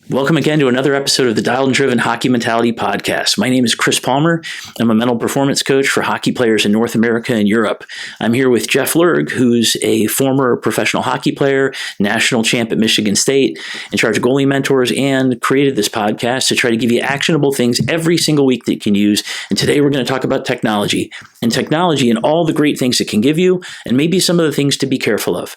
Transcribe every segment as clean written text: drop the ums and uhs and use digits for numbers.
Welcome again to another episode of the Dialed and Driven Hockey Mentality Podcast. My name is Chris Palmer. I'm a mental performance coach for hockey players in North America and Europe. I'm here with Jeff Lerg, who's a former professional hockey player, national champ at Michigan State, in charge of goalie mentors, and created this podcast to try to give you actionable things every single week that you can use. And today we're going to talk about technology and all the great things it can give you, and maybe some of the things to be careful of.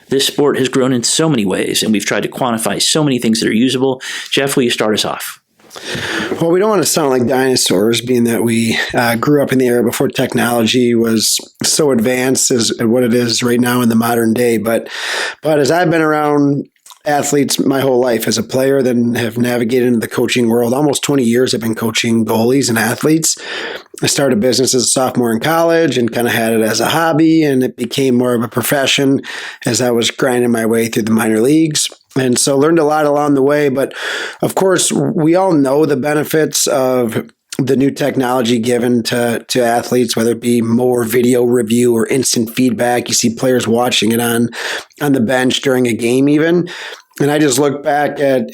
This sport has grown in so many ways, and we've tried to quantify so many things that are usable. Jeff, will you start us off? Well, we don't want to sound like dinosaurs, being that we grew up in the era before technology was so advanced as what it is right now in the modern day. But as I've been around athletes my whole life as a player, then have navigated into the coaching world. Almost 20 years I've been coaching goalies and athletes. I started a business as a sophomore in college and kind of had it as a hobby, and it became more of a profession as I was grinding my way through the minor leagues. And so learned a lot along the way. But of course, we all know the benefits of the new technology given to athletes, whether it be more video review or instant feedback. You see players watching it on the bench during a game even. And I just look back at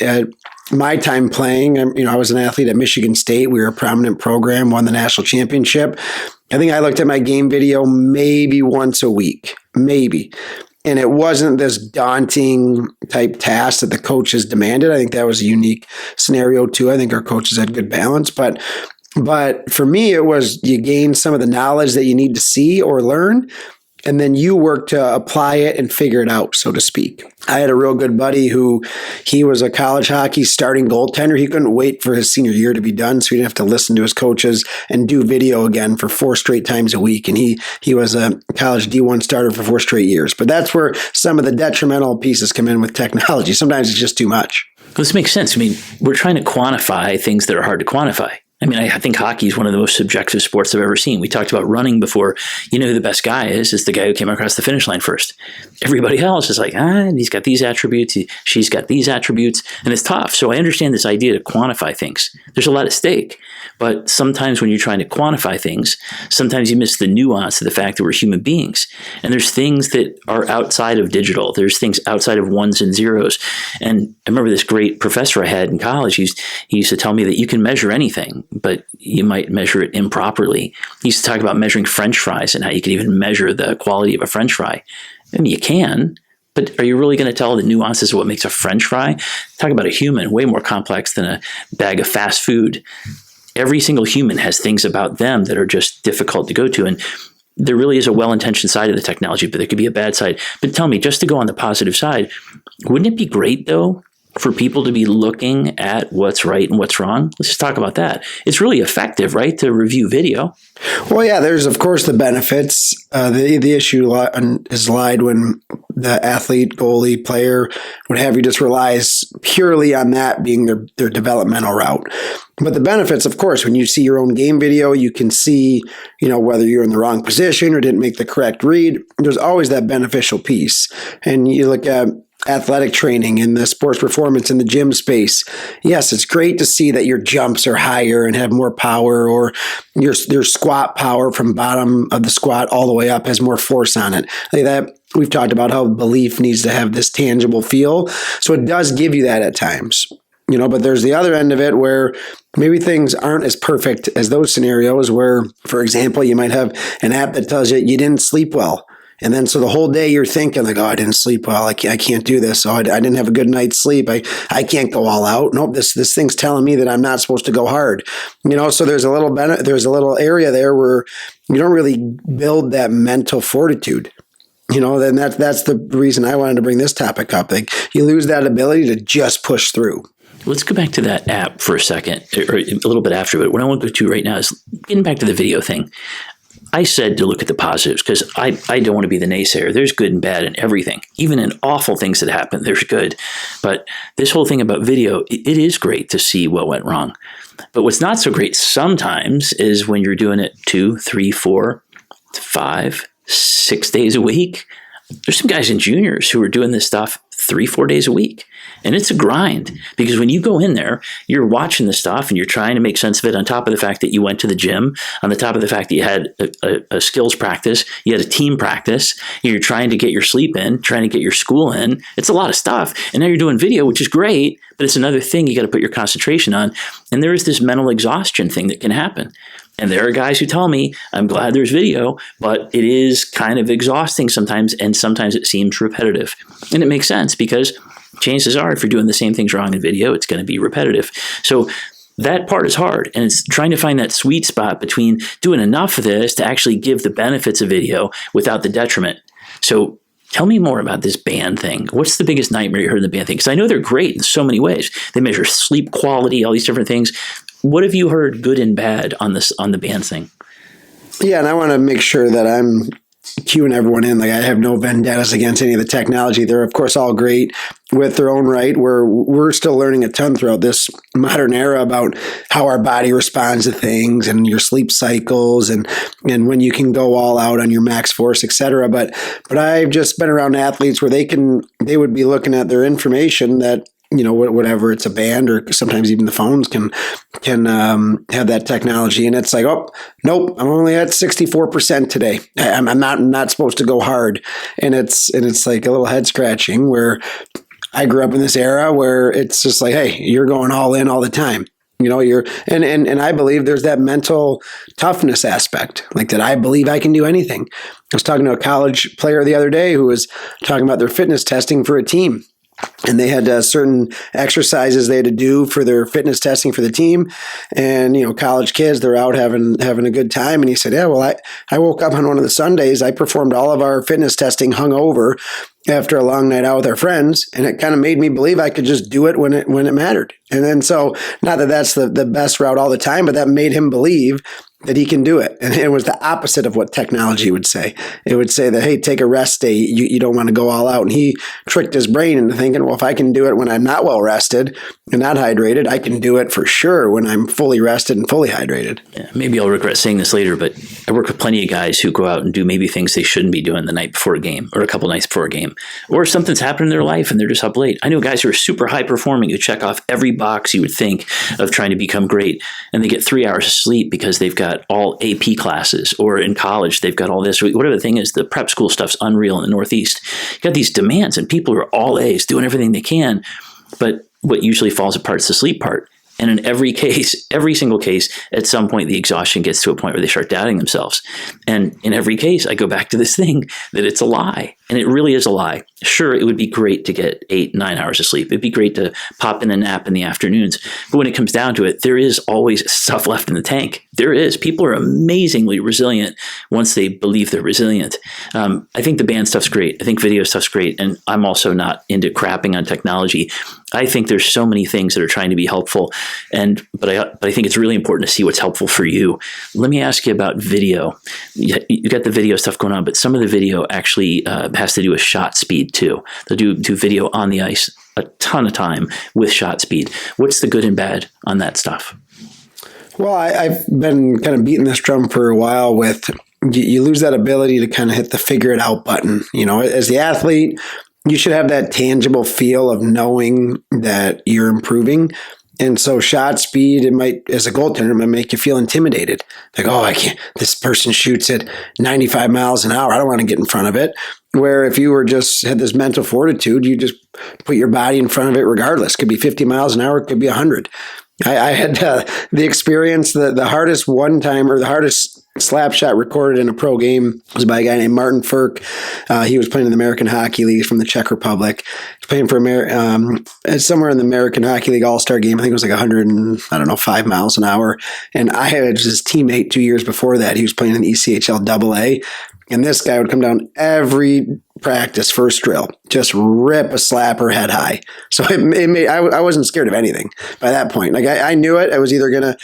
my time playing. I was an athlete at Michigan State. We were a prominent program, won the national championship. I think I looked at my game video maybe once a week, maybe. And it wasn't this daunting type task that the coaches demanded. I think that was a unique scenario too. I think our coaches had good balance. But for me, it was you gain some of the knowledge that you need to see or learn, and then you work to apply it and figure it out, so to speak. I had a real good buddy he was a college hockey starting goaltender. He couldn't wait for his senior year to be done, so he didn't have to listen to his coaches and do video again for 4 straight times a week. And he was a college D1 starter for 4 straight years. But that's where some of the detrimental pieces come in with technology. Sometimes it's just too much. This makes sense. We're trying to quantify things that are hard to quantify. I think hockey is one of the most subjective sports I've ever seen. We talked about running before. You know who the best guy is? It's the guy who came across the finish line first. Everybody else is like, he's got these attributes, she's got these attributes, and it's tough. So I understand this idea to quantify things. There's a lot at stake. But sometimes when you're trying to quantify things, sometimes you miss the nuance of the fact that we're human beings. And there's things that are outside of digital. There's things outside of ones and zeros. And I remember this great professor I had in college. He used to tell me that you can measure anything, but you might measure it improperly. He used to talk about measuring French fries and how you can even measure the quality of a French fry. You can, but are you really going to tell the nuances of what makes a French fry? Talk about a human, way more complex than a bag of fast food. Every single human has things about them that are just difficult to go to. And there really is a well-intentioned side of the technology, but there could be a bad side. But tell me, just to go on the positive side, wouldn't it be great, though, for people to be looking at what's right and what's wrong? Let's just talk about that. It's really effective, right, to review video. Well, yeah, there's, of course, the benefits. The issue is lied when the athlete, goalie, player, what have you, just relies purely on that being their developmental route. But the benefits, of course, when you see your own game video, you can see, whether you're in the wrong position or didn't make the correct read. There's always that beneficial piece. And you look at athletic training in the sports performance in the gym space. Yes, it's great to see that your jumps are higher and have more power, or your squat power from bottom of the squat all the way up has more force on it. Like that, we've talked about how belief needs to have this tangible feel. So it does give you that at times. But there's the other end of it where maybe things aren't as perfect as those scenarios where, for example, you might have an app that tells you didn't sleep well. And then so the whole day you're thinking like, I didn't sleep well. I can't do this. I didn't have a good night's sleep. I can't go all out. Nope, this thing's telling me that I'm not supposed to go hard. So there's a little area there where you don't really build that mental fortitude. Then that's the reason I wanted to bring this topic up. Like you lose that ability to just push through. Let's go back to that app for a second, or a little bit after. But what I want to go to right now is getting back to the video thing. I said to look at the positives because I don't want to be the naysayer. There's good and bad in everything. Even in awful things that happen, there's good. But this whole thing about video, it is great to see what went wrong. But what's not so great sometimes is when you're doing it 2, 3, 4, 5, 6 days a week. there's some guys in juniors who are doing this stuff 3-4 days a week. And it's a grind because when you go in there, you're watching the stuff and you're trying to make sense of it on top of the fact that you went to the gym, on the top of the fact that you had a skills practice, you had a team practice, you're trying to get your sleep in, trying to get your school in. It's a lot of stuff. And now you're doing video, which is great, but it's another thing you got to put your concentration on. And there is this mental exhaustion thing that can happen. And there are guys who tell me, I'm glad there's video, but it is kind of exhausting sometimes, and sometimes it seems repetitive. And it makes sense because chances are if you're doing the same things wrong in video, it's going to be repetitive. So that part is hard, and it's trying to find that sweet spot between doing enough of this to actually give the benefits of video without the detriment. So tell me more about this band thing. What's the biggest nightmare you heard in the band thing? Because I know they're great in so many ways. They measure sleep quality, all these different things. What have you heard good and bad on the band thing? Yeah, and I want to make sure that I'm cueing everyone in. Like, I have no vendettas against any of the technology. They're, of course, all great with their own right. We're still learning a ton throughout this modern era about how our body responds to things and your sleep cycles and when you can go all out on your max force, et cetera. But I've just been around athletes where they would be looking at their information that, you know, whatever, it's a band or sometimes even the phones can have that technology. And it's like, oh, nope, I'm only at 64% today. I'm not supposed to go hard. And it's like a little head scratching where I grew up in this era where it's just like, hey, you're going all in all the time. You know, and I believe there's that mental toughness aspect, like that I believe I can do anything. I was talking to a college player the other day who was talking about their fitness testing for a team. And they had certain exercises they had to do for their fitness testing for the team. And, you know, college kids, they're out having a good time. And he said, yeah, well, I woke up on one of the Sundays. I performed all of our fitness testing hungover after a long night out with our friends. And it kind of made me believe I could just do it when it mattered. And then so not that that's the best route all the time, but that made him believe that he can do it. And it was the opposite of what technology would say. It would say that, hey, take a rest day. You don't want to go all out. And he tricked his brain into thinking, well, if I can do it when I'm not well rested and not hydrated, I can do it for sure when I'm fully rested and fully hydrated. Yeah, maybe I'll regret saying this later, but I work with plenty of guys who go out and do maybe things they shouldn't be doing the night before a game or a couple nights before a game, or something's happened in their life and they're just up late. I know guys who are super high performing who check off every box you would think of trying to become great, and they get 3 hours of sleep because they've got all AP classes, or in college they've got all this. Whatever the thing is, the prep school stuff's unreal in the Northeast. You got these demands and people are all A's doing everything they can, but what usually falls apart is the sleep part. And in every case, every single case, at some point, the exhaustion gets to a point where they start doubting themselves. And in every case, I go back to this thing that it's a lie. And it really is a lie. Sure, it would be great to get 8-9 hours of sleep. It'd be great to pop in a nap in the afternoons. But when it comes down to it, there is always stuff left in the tank. There is. People are amazingly resilient once they believe they're resilient. I think the band stuff's great. I think video stuff's great. And I'm also not into crapping on technology. I think there's so many things that are trying to be helpful. But I think it's really important to see what's helpful for you. Let me ask you about video. You got the video stuff going on, but some of the video actually has to do with shot speed too. They'll do video on the ice a ton of time with shot speed. What's the good and bad on that stuff? Well, I've been kind of beating this drum for a while with you lose that ability to kind of hit the figure it out button. You know, as the athlete, you should have that tangible feel of knowing that you're improving. And so shot speed, it might, as a goaltender, it might make you feel intimidated. Like, oh, I can't, this person shoots at 95 miles an hour. I don't want to get in front of it. Where if you had this mental fortitude, you just put your body in front of it regardless. It could be 50 miles an hour. It could be 100. I had the experience, the hardest one-time or the hardest slap shot recorded in a pro game was by a guy named Martin Firk. He was playing in the American Hockey League from the Czech Republic. He's playing for somewhere in the American Hockey League All-Star game. I think it was like 5 miles an hour. And I had his teammate 2 years before that. He was playing in the ECHL AA. And this guy would come down every practice, first drill, just rip a slapper head high. So it made I wasn't scared of anything by that point. Like I knew it. I was either going to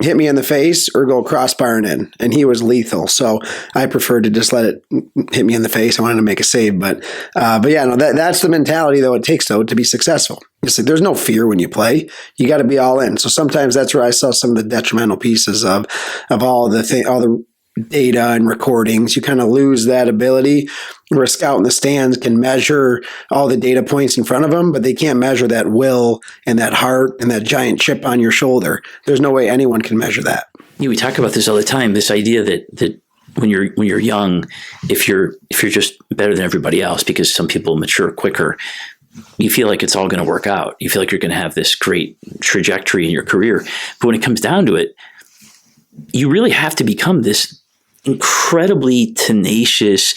hit me in the face or go crossbar and in. And he was lethal. So I preferred to just let it hit me in the face. I wanted to make a save. But yeah, no, that's the mentality though it takes though to be successful. It's like there's no fear when you play. You got to be all in. So sometimes that's where I saw some of the detrimental pieces of all the data and recordings. You kind of lose that ability where a scout in the stands can measure all the data points in front of them, but they can't measure that will and that heart and that giant chip on your shoulder. There's no way anyone can measure that. Yeah, we talk about this all the time, this idea that when you're young, if you're just better than everybody else, because some people mature quicker, you feel like it's all going to work out. You feel like you're going to have this great trajectory in your career. But when it comes down to it, you really have to become this incredibly tenacious,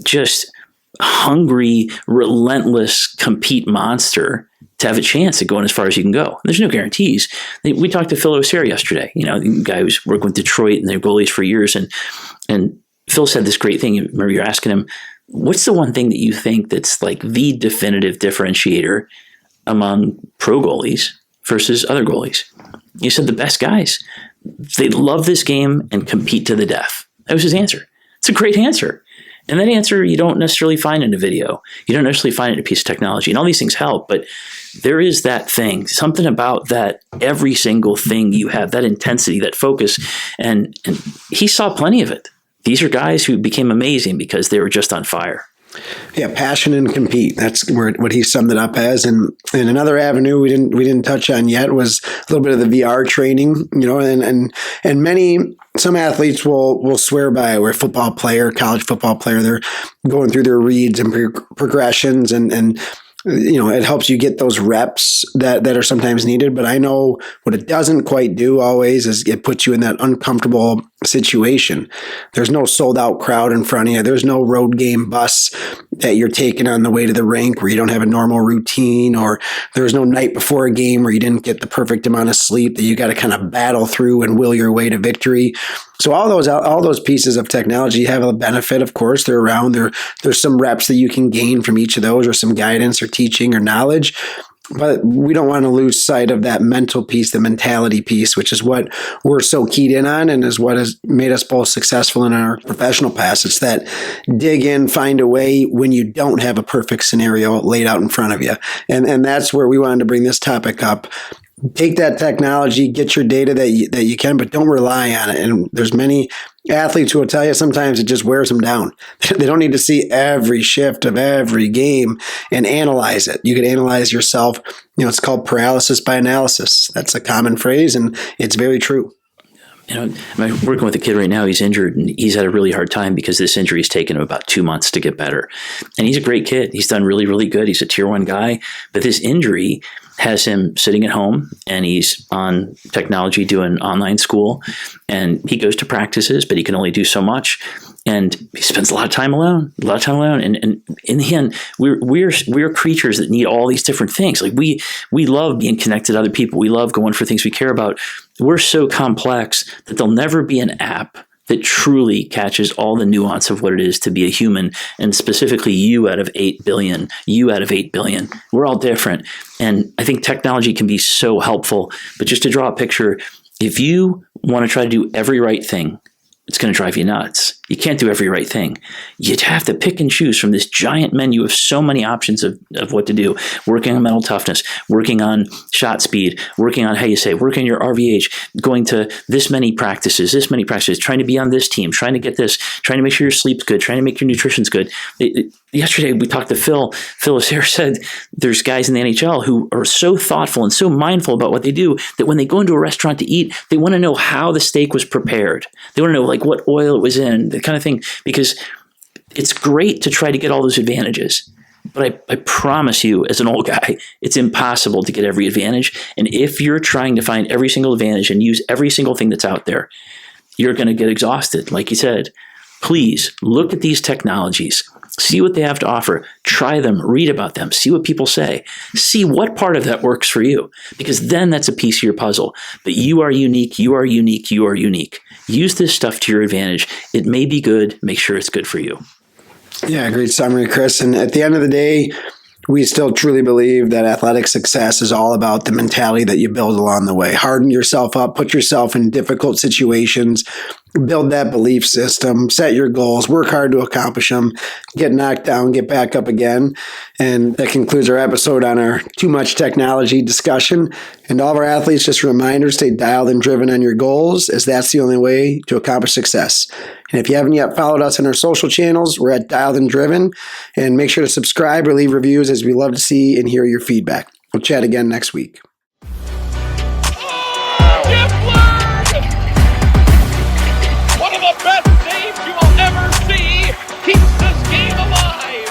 just hungry, relentless compete monster to have a chance at going as far as you can go. There's no guarantees. We talked to Phil O'Sear yesterday, the guy who's worked with Detroit and their goalies for years. And Phil said this great thing. Remember, you're asking him, what's the one thing that you think that's like the definitive differentiator among pro goalies versus other goalies? He said the best guys, they love this game and compete to the death. That was his answer. It's a great answer. And that answer you don't necessarily find in a video. You don't necessarily find it in a piece of technology. And all these things help, but there is that thing, something about that every single thing you have, that intensity, that focus. And he saw plenty of it. These are guys who became amazing because they were just on fire. Yeah, passion and compete. That's what he summed it up as. And another avenue we didn't touch on yet was a little bit of the VR training. And some athletes will swear by it. We're a football player, college football player. They're going through their reads and progressions and it helps you get those reps that are sometimes needed. But I know what it doesn't quite do always is it puts you in that uncomfortable situation. There's no sold out crowd in front of you. There's no road game bus that you're taking on the way to the rink where you don't have a normal routine, or there's no night before a game where you didn't get the perfect amount of sleep that you got to kind of battle through and will your way to victory. So all those pieces of technology have a benefit. Of course, they're around. There's some reps that you can gain from each of those, or some guidance or teaching or knowledge. But we don't want to lose sight of that mental piece, the mentality piece, which is what we're so keyed in on and is what has made us both successful in our professional paths. It's that dig in, find a way when you don't have a perfect scenario laid out in front of you. And that's where we wanted to bring this topic up. Take that technology, get your data that you can, but don't rely on it. And there's many athletes who will tell you sometimes it just wears them down. They don't need to see every shift of every game and analyze it. You can analyze yourself. It's called paralysis by analysis. That's a common phrase, and it's very true. I'm working with a kid right now. He's injured, and he's had a really hard time because this injury has taken him about 2 months to get better. And he's a great kid. He's done really, really good. He's a tier 1 guy. But this injury has him sitting at home, and he's on technology doing online school, and he goes to practices, but he can only do so much. And he spends a lot of time alone. And in the end, we're creatures that need all these different things. Like we love being connected to other people. We love going for things we care about. We're so complex that there'll never be an app that truly catches all the nuance of what it is to be a human, and specifically you out of 8 billion. We're all different. And I think technology can be so helpful. But just to draw a picture, if you want to try to do every right thing, it's going to drive you nuts. You can't do every right thing. You'd have to pick and choose from this giant menu of so many options of what to do. Working on mental toughness, working on shot speed, working on working on your RVH, going to this many practices, trying to be on this team, trying to get this, trying to make sure your sleep's good, trying to make your nutrition's good. Yesterday, we talked to Phil. Phil O'Sear said there's guys in the NHL who are so thoughtful and so mindful about what they do that when they go into a restaurant to eat, they want to know how the steak was prepared. They want to know like what oil it was in, that kind of thing, because it's great to try to get all those advantages. But I promise you, as an old guy, it's impossible to get every advantage. And if you're trying to find every single advantage and use every single thing that's out there, you're going to get exhausted. Like you said, please look at these technologies. See what they have to offer. Try them, read about them, see what people say. See what part of that works for you, because then that's a piece of your puzzle. But you are unique, you are unique, you are unique. Use this stuff to your advantage. It may be good. Make sure it's good for you. Yeah, great summary, Chris. And at the end of the day, we still truly believe that athletic success is all about the mentality that you build along the way. Harden yourself up, put yourself in difficult situations, build that belief system, set your goals, work hard to accomplish them, get knocked down, get back up again. And that concludes our episode on our too much technology discussion. And all of our athletes, just a reminder, stay dialed and driven on your goals, as that's the only way to accomplish success. And if you haven't yet followed us on our social channels, we're at Dialed and Driven. And make sure to subscribe or leave reviews, as we love to see and hear your feedback. We'll chat again next week. Jeff Lerg! One of the best saves you will ever see, keeps this game alive!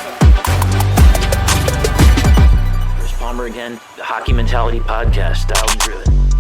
Chris Palmer again, the Hockey Mentality Podcast, Dialed and Driven.